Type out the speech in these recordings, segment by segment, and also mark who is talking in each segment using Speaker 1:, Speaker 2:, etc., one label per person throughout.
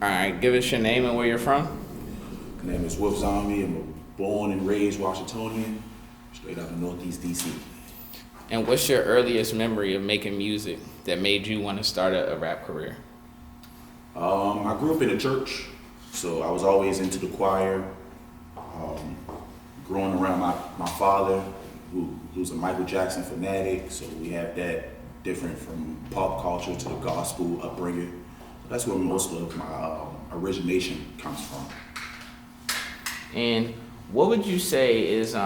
Speaker 1: All right, give us your name and where you're from.
Speaker 2: My name is Wolf Zombie. I'm a born and raised Washingtonian, straight out of Northeast DC.
Speaker 1: And what's your earliest memory of making music that made you want to start a rap career?
Speaker 2: I grew up in a church, so I was always into the choir. Growing around my father, who's a Michael Jackson fanatic, so we have that different from pop culture to the gospel upbringing. That's where most of my origination comes from.
Speaker 1: And what would you say is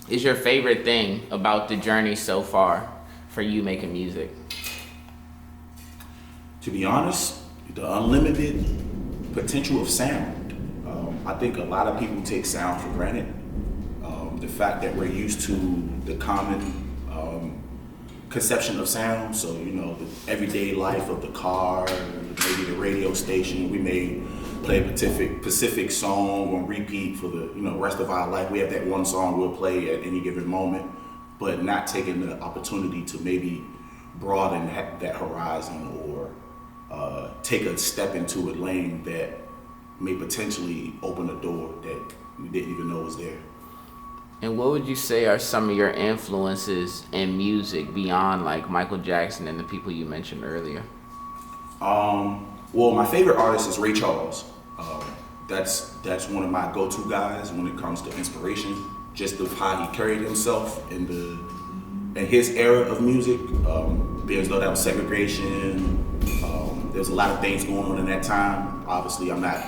Speaker 1: your favorite thing about the journey so far for you making music?
Speaker 2: To be honest, the unlimited potential of sound. I think a lot of people take sound for granted. The fact that we're used to the common conception of sound, so the everyday life of the car, maybe the radio station, we may play a Pacific song on repeat for the rest of our life. We have that one song we'll play at any given moment, but not taking the opportunity to maybe broaden that horizon or take a step into a lane that may potentially open a door that we didn't even know was there.
Speaker 1: And what would you say are some of your influences in music beyond like Michael Jackson and the people you mentioned earlier?
Speaker 2: Well, my favorite artist is Ray Charles. That's one of my go-to guys when it comes to inspiration, just of how he carried himself in his era of music. Being as though that was segregation, there was a lot of things going on in that time. Obviously, I'm not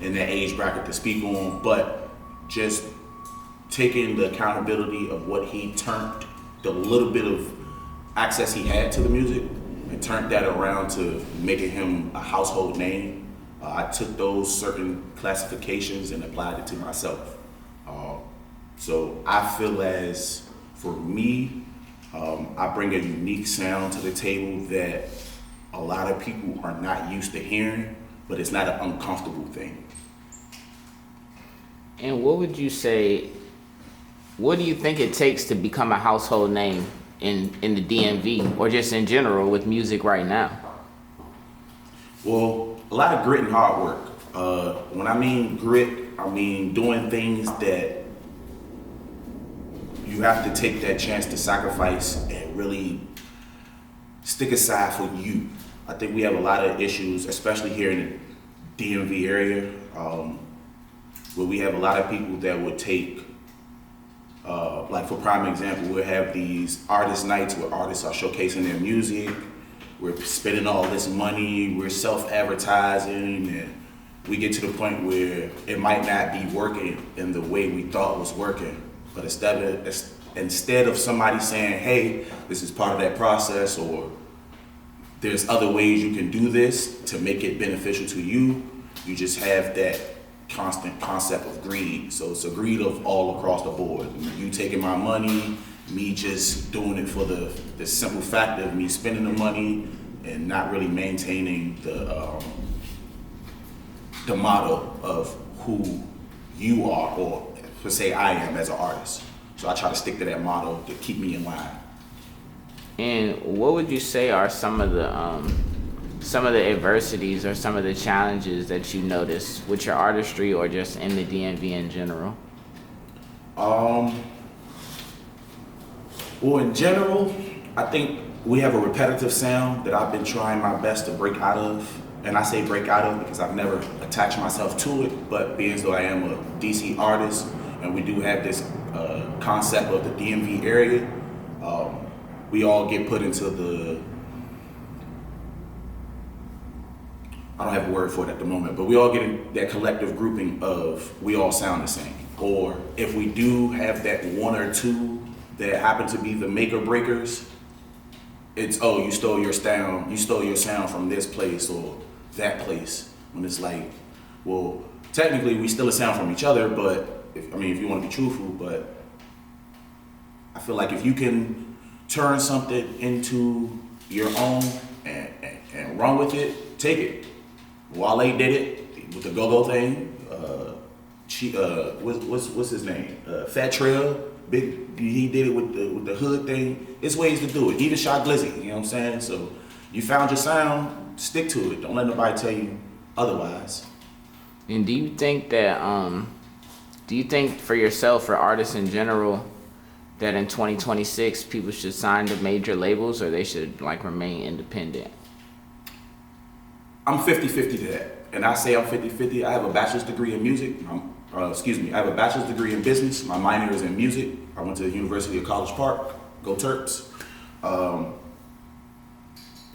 Speaker 2: in that age bracket to speak on, but just taking the accountability of what he turned, the little bit of access he had to the music, and turned that around to making him a household name. I took those certain classifications and applied it to myself. So I feel as, for me, I bring a unique sound to the table that a lot of people are not used to hearing, but it's not an uncomfortable thing.
Speaker 1: And what would you say, what do you think it takes to become a household name in the DMV or just in general with music right now?
Speaker 2: Well, a lot of grit and hard work. When I mean grit, I mean doing things that you have to take that chance to sacrifice and really stick aside for you. I think we have a lot of issues, especially here in the DMV area, where we have a lot of people that would take, like for prime example, we'll have these artist nights where artists are showcasing their music. We're spending all this money, we're self-advertising, and we get to the point where it might not be working in the way we thought was working. But instead of somebody saying, hey, this is part of that process, or there's other ways you can do this to make it beneficial to you, you just have that constant concept of greed. So it's a greed of all across the board. You taking my money, me just doing it for the simple fact of me spending the money and not really maintaining the motto of who you are, or per se I am as an artist. So I try to stick to that motto to keep me in line.
Speaker 1: And what would you say are some of the adversities or some of the challenges that you notice with your artistry or just in the DMV in general?
Speaker 2: Well, in general, I think we have a repetitive sound that I've been trying my best to break out of. And I say break out of because I've never attached myself to it, but being as though I am a DC artist and we do have this concept of the DMV area, we all get put into I don't have a word for it at the moment, but we all get in that collective grouping of we all sound the same. Or if we do have that one or two that happen to be the make or breakers, it's, oh, you stole your sound from this place or that place. When it's like, well, technically we steal a sound from each other, but if you want to be truthful, but I feel like if you can turn something into your own and run with it, take it. Wale did it with the go-go thing. What's his name? Fat Trail. He did it with the hood thing. It's ways to do it. Even Shot Glizzy, you know what I'm saying? So you found your sound, stick to it. Don't let nobody tell you otherwise.
Speaker 1: And do you think that for yourself, for artists in general, that in 2026 people should sign to major labels or they should like remain independent?
Speaker 2: I'm 50-50 to that. And I say I'm 50-50. I have a bachelor's degree in music. I have a bachelor's degree in business. My minor is in music. I went to the University of College Park. Go Terps.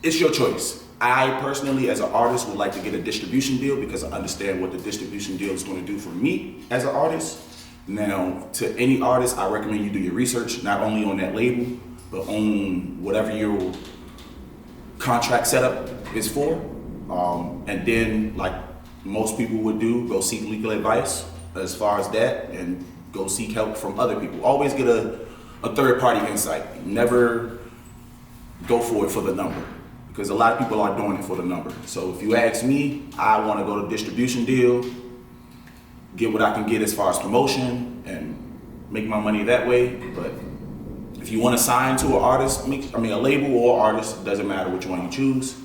Speaker 2: It's your choice. I personally, as an artist, would like to get a distribution deal because I understand what the distribution deal is going to do for me as an artist. Now, to any artist, I recommend you do your research, not only on that label, but on whatever your contract setup is for. And then, like most people would do, go seek legal advice as far as that and go seek help from other people. Always get a third-party insight. Never go for it for the number, because a lot of people are doing it for the number. So if you ask me, I want to go to distribution deal, get what I can get as far as promotion and make my money that way. But if you want to sign to an artist, a label or artist, doesn't matter which one you choose,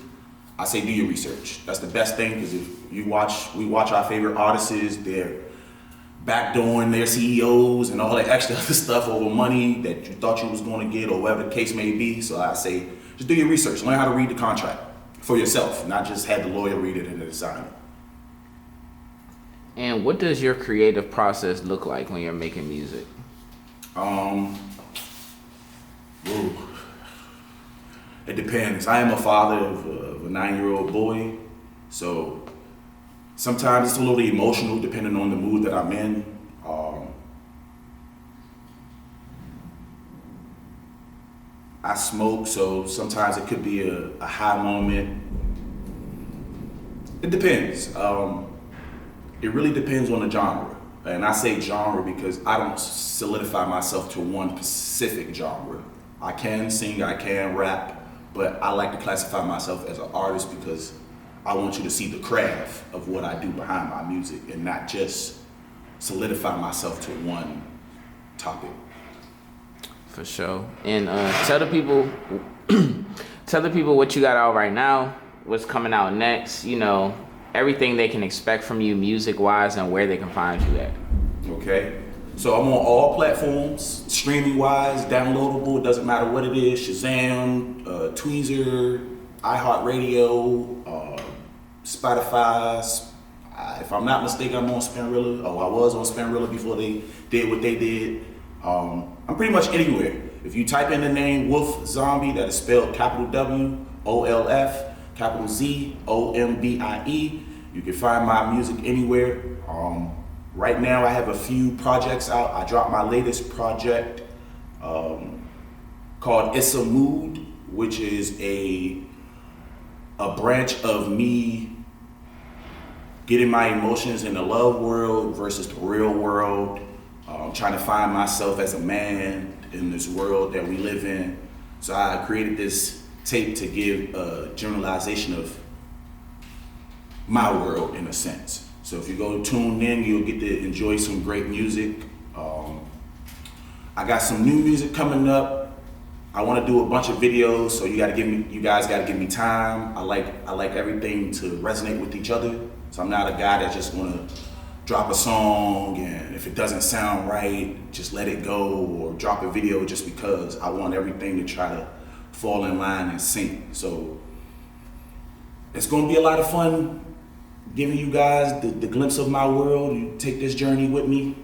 Speaker 2: I say do your research. That's the best thing, because if we watch our favorite artists, they're backdooring their CEOs and all that extra other stuff over money that you thought you was going to get or whatever the case may be. So I say, just do your research. Learn how to read the contract for yourself, not just have the lawyer read it and then sign it.
Speaker 1: And what does your creative process look like when you're making music?
Speaker 2: It depends. I am a father of a 9-year-old boy, so sometimes it's a little emotional depending on the mood that I'm in. I smoke, so sometimes it could be a high moment. It depends. It really depends on the genre. And I say genre because I don't solidify myself to one specific genre. I can sing, I can rap, but I like to classify myself as an artist because I want you to see the craft of what I do behind my music and not just solidify myself to one topic.
Speaker 1: For sure. And tell the people what you got out right now, what's coming out next, everything they can expect from you music wise and where they can find you at.
Speaker 2: Okay. So I'm on all platforms, streaming wise, downloadable, it doesn't matter what it is, Shazam, Tweezer, iHeartRadio, Spotify. If I'm not mistaken, I'm on Spinrilla. I was on Spinrilla before they did what they did. I'm pretty much anywhere. If you type in the name Wolf Zombie, that is spelled capital W, O-L-F, capital Z, O-M-B-I-E, you can find my music anywhere. Right now I have a few projects out. I dropped my latest project called It's a Mood, which is a branch of me getting my emotions in the love world versus the real world. Trying to find myself as a man in this world that we live in. So I created this tape to give a generalization of my world in a sense. So if you go tune in, you'll get to enjoy some great music. I got some new music coming up. I want to do a bunch of videos, so you guys gotta give me time. I like everything to resonate with each other. So I'm not a guy that just wanna drop a song and if it doesn't sound right, just let it go, or drop a video just because. I want everything to try to fall in line and sync. So it's gonna be a lot of fun giving you guys the glimpse of my world. You take this journey with me.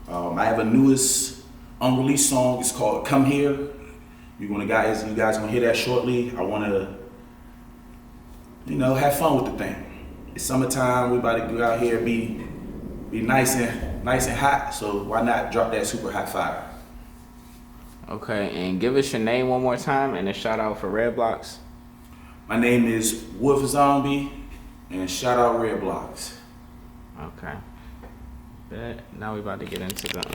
Speaker 2: I have a newest unreleased song. It's called Come Here. You guys gonna hear that shortly. I wanna, have fun with the thing. It's summertime. We about to go out here, be nice and hot. So why not drop that super hot fire?
Speaker 1: Okay, and give us your name one more time and a shout out for Redbloxx.
Speaker 2: My name is Wolf Zombie, and shout out Redbloxx.
Speaker 1: Okay. Now we about to get into the